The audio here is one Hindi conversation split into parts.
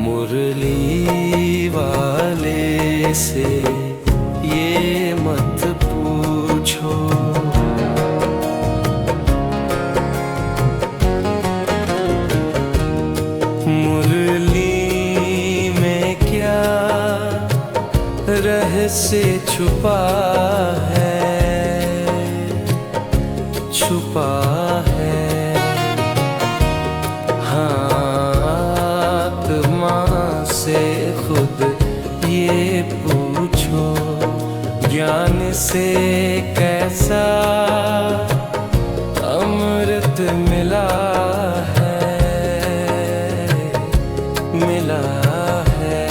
मुरली वाले से ये मत पूछो, मुरली में क्या रहस्य छुपा है, छुपा है। से खुद ये पूछो, ज्ञान से कैसा अमृत मिला है, मिला है।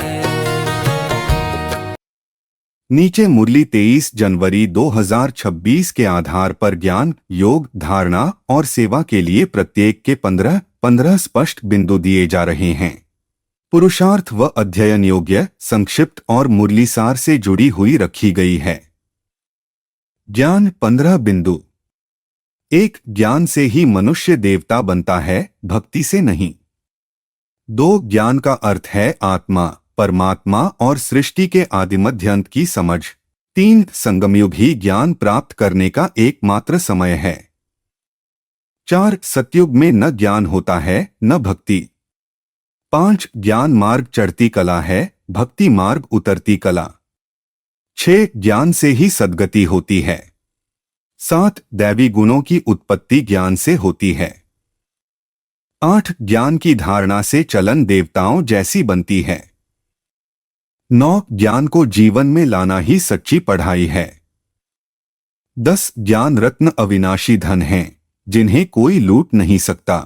नीचे मुरली 23 जनवरी 2026 के आधार पर ज्ञान, योग, धारणा और सेवा के लिए प्रत्येक के 15 स्पष्ट बिंदु दिए जा रहे हैं। पुरुषार्थ व अध्ययन योग्य, संक्षिप्त और मुरलीसार से जुड़ी हुई रखी गई है। ज्ञान 15 बिंदु। 1. ज्ञान से ही मनुष्य देवता बनता है, भक्ति से नहीं। 2. ज्ञान का अर्थ है आत्मा, परमात्मा और सृष्टि के आदिमध्यांत की समझ। 3. संगमयुग ही ज्ञान प्राप्त करने का एकमात्र समय है। 4. सतयुग में न ज्ञान होता है न भक्ति। 5. ज्ञान मार्ग चढ़ती कला है, भक्ति मार्ग उतरती कला। 6. ज्ञान से ही सद्गति होती है। 7. दैवी गुणों की उत्पत्ति ज्ञान से होती है। 8. ज्ञान की धारणा से चलन देवताओं जैसी बनती है। 9. ज्ञान को जीवन में लाना ही सच्ची पढ़ाई है। 10. ज्ञान रत्न अविनाशी धन हैं, जिन्हें कोई लूट नहीं सकता।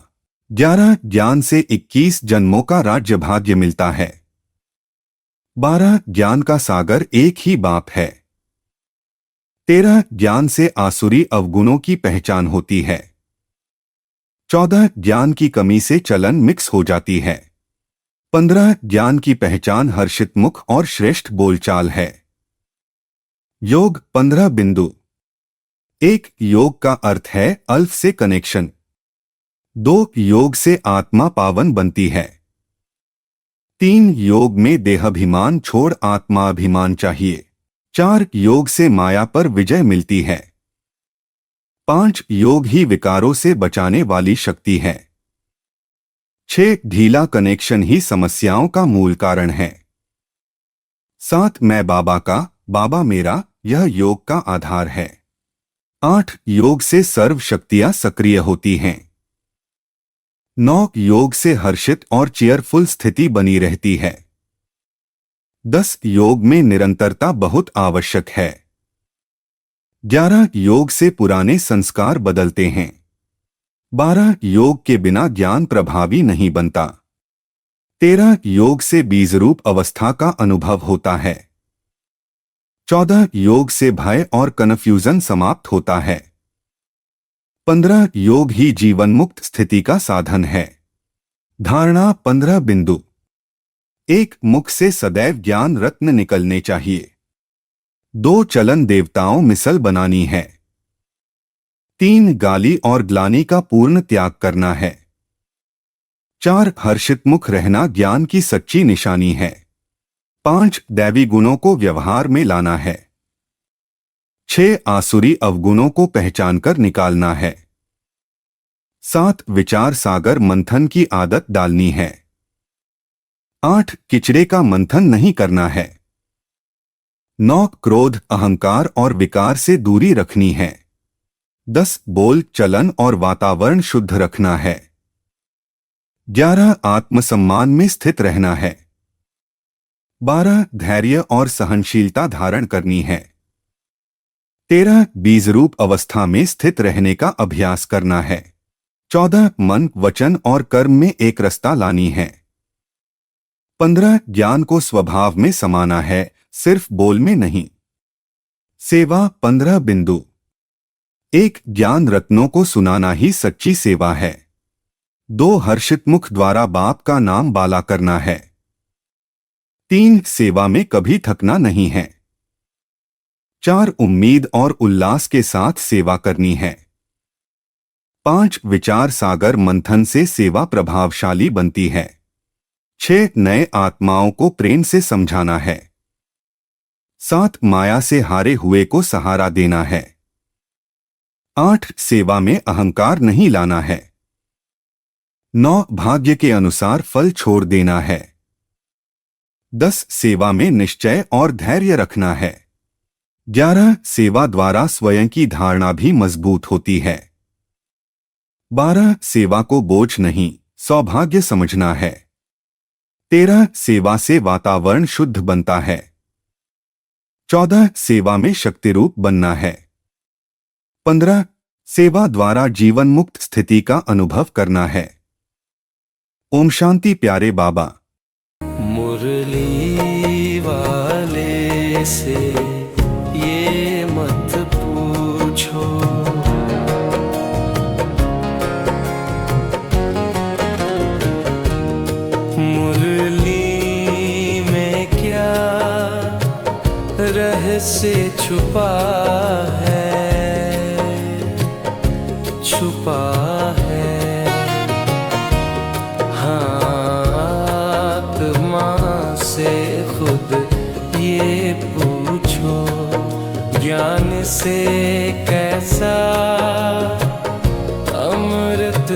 11. ज्ञान से 21 जन्मों का राज्य भाग्य मिलता है। 12. ज्ञान का सागर एक ही बाप है। 13. ज्ञान से आसुरी अवगुणों की पहचान होती है। 14. ज्ञान की कमी से चलन मिक्स हो जाती है। 15. ज्ञान की पहचान हर्षित मुख और श्रेष्ठ बोलचाल है। योग 15 बिंदु। 1. योग का अर्थ है अल्फ से कनेक्शन। 2. योग से आत्मा पावन बनती है। 3. योग में देहाभिमान छोड़ आत्माभिमान चाहिए। 4. योग से माया पर विजय मिलती है। 5. योग ही विकारों से बचाने वाली शक्ति है। 6. ढीला कनेक्शन ही समस्याओं का मूल कारण है। 7. मैं बाबा का, बाबा मेरा, यह योग का आधार है। 8. योग से सर्व शक्तियां सक्रिय होती हैं। 9. योग से हर्षित और चेयरफुल स्थिति बनी रहती है। 10. योग में निरंतरता बहुत आवश्यक है। 11. योग से पुराने संस्कार बदलते हैं। 12. योग के बिना ज्ञान प्रभावी नहीं बनता। 13. योग से बीजरूप अवस्था का अनुभव होता है। 14. योग से भय और कन्फ्यूजन समाप्त होता है। 15. योग ही जीवन मुक्त स्थिति का साधन है। धारणा 15 बिंदु। 1. मुख से सदैव ज्ञान रत्न निकलने चाहिए। 2. चलन देवताओं मिसल बनानी है। 3. गाली और ग्लानि का पूर्ण त्याग करना है। 4. हर्षित मुख रहना ज्ञान की सच्ची निशानी है। 5. दैवी गुणों को व्यवहार में लाना है। 6. आसुरी अवगुणों को पहचानकर निकालना है। 7. विचार सागर मंथन की आदत डालनी है। 8. किचड़े का मंथन नहीं करना है। 9. क्रोध, अहंकार और विकार से दूरी रखनी है। 10. बोल, चलन और वातावरण शुद्ध रखना है। 11. आत्मसम्मान में स्थित रहना है। 12. धैर्य और सहनशीलता धारण करनी है। 13. बीजरूप अवस्था में स्थित रहने का अभ्यास करना है। 14. मन, वचन और कर्म में एक रस्ता लानी है। 15. ज्ञान को स्वभाव में समाना है, सिर्फ बोल में नहीं। सेवा 15 बिंदु। 1. ज्ञान रत्नों को सुनाना ही सच्ची सेवा है। 2. हर्षित मुख द्वारा बाप का नाम बाला करना है। 3. सेवा में कभी थकना नहीं है। 4. उम्मीद और उल्लास के साथ सेवा करनी है। 5. विचार सागर मंथन से सेवा प्रभावशाली बनती है। 6 नए आत्माओं को प्रेम से समझाना है। 7 माया से हारे हुए को सहारा देना है। 8 सेवा में अहंकार नहीं लाना है। 9 भाग्य के अनुसार फल छोड़ देना है। 10 सेवा में निश्चय और धैर्य रखना है। 11 सेवा द्वारा स्वयं की धारणा भी मजबूत होती है। 12 सेवा को बोझ नहीं सौभाग्य समझना है। 13 सेवा से वातावरण शुद्ध बनता है। 14 सेवा में शक्तिरूप बनना है। 15 सेवा द्वारा जीवन मुक्त स्थिति का अनुभव करना है। ओम शांति प्यारे बाबा। मुरली वाले से ये मत पूछो, मुरली में क्या रहस्य छुपा है, छुपा है। से खुद ये पूछो, ज्ञान से कैसा अमृत